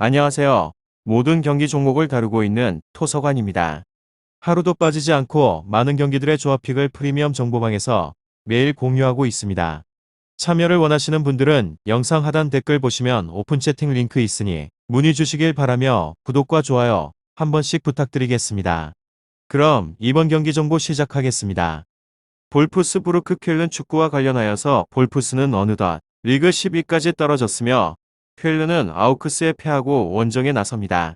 안녕하세요. 모든 경기 종목을 다루고 있는 토서관입니다. 하루도 빠지지 않고 많은 경기들의 조합픽을 프리미엄 정보방에서 매일 공유하고 있습니다. 참여를 원하시는 분들은 영상 하단 댓글 보시면 오픈 채팅 링크 있으니 문의 주시길 바라며 구독과 좋아요 한 번씩 부탁드리겠습니다. 그럼 이번 경기 정보 시작하겠습니다. 볼프스부르크 쾰른 축구와 관련하여서 볼프스는 어느덧 리그 10위까지 떨어졌으며 쾰른은 아우크스에 패하고 원정에 나섭니다.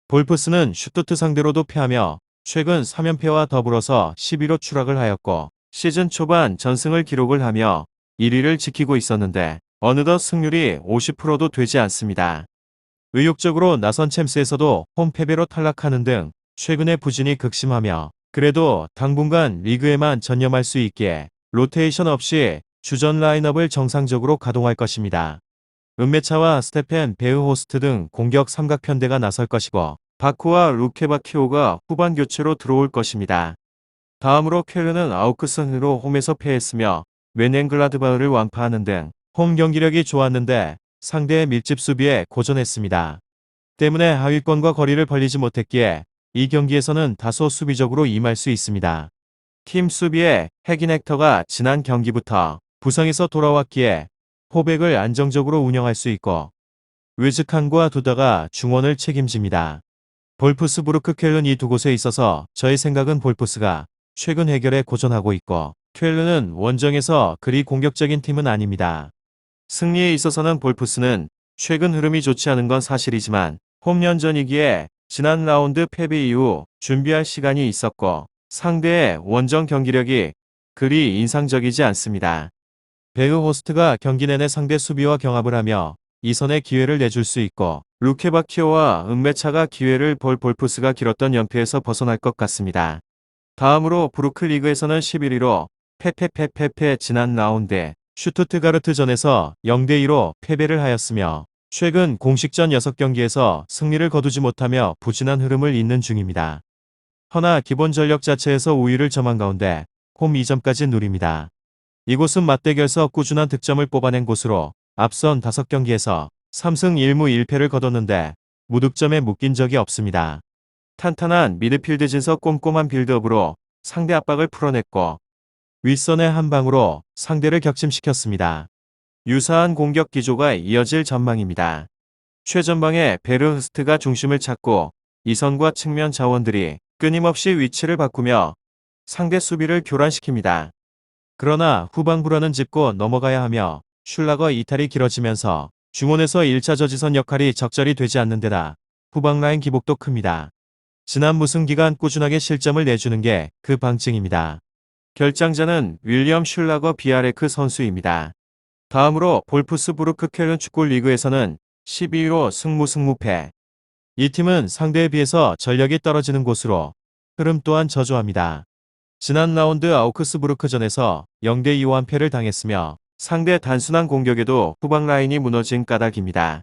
볼프스는 슈투트 상대로도 패하며 최근 3연패와 더불어서 10위로 추락을 하였고 시즌 초반 전승을 기록을 하며 1위를 지키고 있었는데 어느덧 승률이 50%도 되지 않습니다. 의욕적으로 나선 챔스에서도 홈패배로 탈락하는 등 최근의 부진이 극심하며 그래도 당분간 리그에만 전념할 수 있기에 로테이션 없이 주전 라인업을 정상적으로 가동할 것입니다. 은메차와 스테펜 베흐호스트 등 공격 삼각편대가 나설 것이고 바쿠와 루케바키오가 후반 교체로 들어올 것입니다. 다음으로 쾰른은 아우크스으로 홈에서 패했으며 웬앵글라드바흐를 완파하는 등 홈 경기력이 좋았는데 상대의 밀집 수비에 고전했습니다. 때문에 하위권과 거리를 벌리지 못했기에 이 경기에서는 다소 수비적으로 임할 수 있습니다. 팀 수비에 해긴 헥터가 지난 경기부터 부상에서 돌아왔기에 포백을 안정적으로 운영할 수 있고 웨즈칸과 두다가 중원을 책임집니다. 볼프스부르크 쾰른 이 두 곳에 있어서 저의 생각은 볼프스가 최근 해결에 고전하고 있고 쾰른은 원정에서 그리 공격적인 팀은 아닙니다. 승리에 있어서는 볼프스는 최근 흐름이 좋지 않은 건 사실이지만 홈연전이기에 지난 라운드 패배 이후 준비할 시간이 있었고 상대의 원정 경기력이 그리 인상적이지 않습니다. 베흐호스트가 경기 내내 상대 수비와 경합을 하며 이선에 기회를 내줄 수 있고 루케바키오와 은메차가 기회를 볼 볼프스가 길었던 연패에서 벗어날 것 같습니다. 다음으로 부르크 리그에서는 11위로 패패패패패 지난 라운드 슈투트가르트전에서 0대2로 패배를 하였으며 최근 공식전 6경기에서 승리를 거두지 못하며 부진한 흐름을 잇는 중입니다. 허나 기본 전력 자체에서 우위를 점한 가운데 홈 2점까지 누립니다. 이곳은 맞대결에서 꾸준한 득점을 뽑아낸 곳으로 앞선 5경기에서 3승 1무 1패를 거뒀는데 무득점에 묶인 적이 없습니다. 탄탄한 미드필드 진석 꼼꼼한 빌드업으로 상대 압박을 풀어냈고 윗선의 한 방으로 상대를 격침시켰습니다. 유사한 공격 기조가 이어질 전망입니다. 최전방에 베르흐스트가 중심을 찾고 이선과 측면 자원들이 끊임없이 위치를 바꾸며 상대 수비를 교란시킵니다. 그러나 후방부라는 짚고 넘어가야 하며 슐라거 이탈이 길어지면서 중원에서 1차 저지선 역할이 적절히 되지 않는 데다 후방 라인 기복도 큽니다. 지난 무승 기간 꾸준하게 실점을 내주는 게 그 방증입니다. 결장자는 윌리엄 슐라거 비아레크 선수입니다. 다음으로 볼프스부르크 쾰른 축구 리그에서는 12위로 승무패. 이 팀은 상대에 비해서 전력이 떨어지는 곳으로 흐름 또한 저조합니다. 지난 라운드 아우크스부르크전에서 0대2 완패를 당했으며 상대 단순한 공격에도 후방 라인이 무너진 까닭입니다.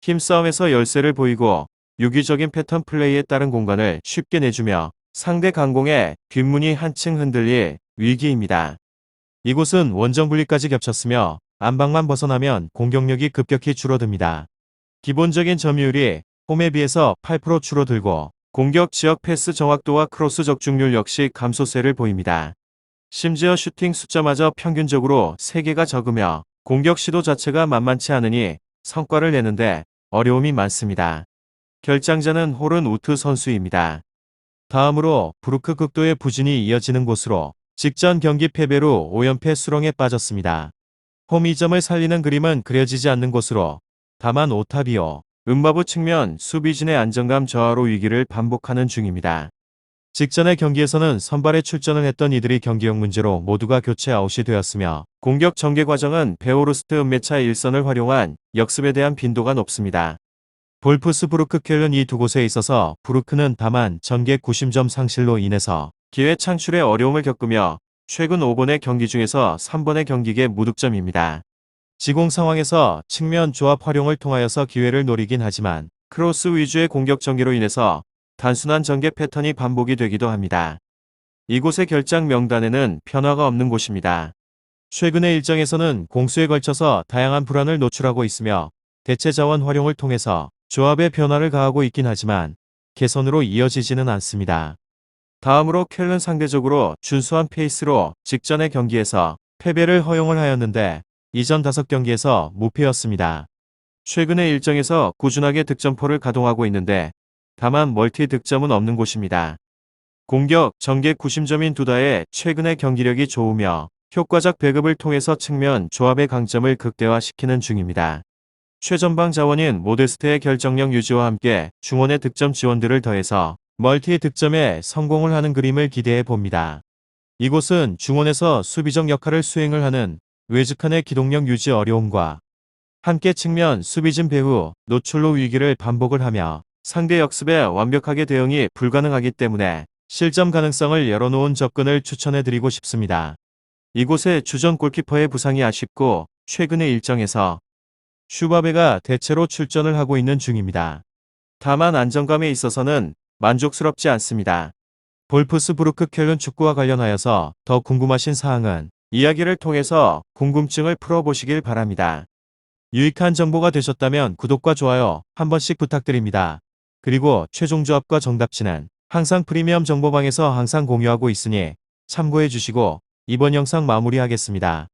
힘싸움에서 열세를 보이고 유기적인 패턴 플레이에 따른 공간을 쉽게 내주며 상대 강공에 뒷문이 한층 흔들릴 위기입니다. 이곳은 원정 분리까지 겹쳤으며 안방만 벗어나면 공격력이 급격히 줄어듭니다. 기본적인 점유율이 홈에 비해서 8% 줄어들고 공격 지역 패스 정확도와 크로스 적중률 역시 감소세를 보입니다. 심지어 슈팅 숫자마저 평균적으로 3개가 적으며 공격 시도 자체가 만만치 않으니 성과를 내는데 어려움이 많습니다. 결장자는 호른 우트 선수입니다. 다음으로 부르크 극도의 부진이 이어지는 곳으로 직전 경기 패배로 5연패 수렁에 빠졌습니다. 홈 2점을 살리는 그림은 그려지지 않는 곳으로 다만 오타비오, 음바부 측면 수비진의 안정감 저하로 위기를 반복하는 중입니다. 직전의 경기에서는 선발에 출전을 했던 이들이 경기형 문제로 모두가 교체 아웃이 되었으며 공격 전개 과정은 베오르스트 은메차 일선을 활용한 역습에 대한 빈도가 높습니다. 볼프스부르크 쾰른 이 두 곳에 있어서 부르크는 다만 전개 90점 상실로 인해서 기회 창출에 어려움을 겪으며 최근 5번의 경기 중에서 3번의 경기계 무득점입니다. 지공 상황에서 측면 조합 활용을 통하여서 기회를 노리긴 하지만 크로스 위주의 공격 전개로 인해서 단순한 전개 패턴이 반복이 되기도 합니다. 이곳의 결장 명단에는 변화가 없는 곳입니다. 최근의 일정에서는 공수에 걸쳐서 다양한 불안을 노출하고 있으며 대체 자원 활용을 통해서 조합에 변화를 가하고 있긴 하지만 개선으로 이어지지는 않습니다. 다음으로 켈은 상대적으로 준수한 페이스로 직전의 경기에서 패배를 허용을 하였는데 이전 5경기에서 무패였습니다. 최근의 일정에서 꾸준하게 득점포를 가동하고 있는데 다만 멀티 득점은 없는 곳입니다. 공격, 전개 구심점인 두다의 최근의 경기력이 좋으며 효과적 배급을 통해서 측면 조합의 강점을 극대화시키는 중입니다. 최전방 자원인 모데스트의 결정력 유지와 함께 중원의 득점 지원들을 더해서 멀티 득점에 성공을 하는 그림을 기대해 봅니다. 이곳은 중원에서 수비적 역할을 수행을 하는 외즈칸의 기동력 유지 어려움과 함께 측면 수비진 배후 노출로 위기를 반복을 하며 상대 역습에 완벽하게 대응이 불가능하기 때문에 실점 가능성을 열어놓은 접근을 추천해드리고 싶습니다. 이곳의 주전 골키퍼의 부상이 아쉽고 최근의 일정에서 슈바베가 대체로 출전을 하고 있는 중입니다. 다만 안정감에 있어서는 만족스럽지 않습니다. 볼프스부르크 켈른 축구와 관련하여서 더 궁금하신 사항은 이야기를 통해서 궁금증을 풀어보시길 바랍니다. 유익한 정보가 되셨다면 구독과 좋아요 한 번씩 부탁드립니다. 그리고 최종 조합과 정답치는 항상 프리미엄 정보방에서 항상 공유하고 있으니 참고해 주시고 이번 영상 마무리하겠습니다.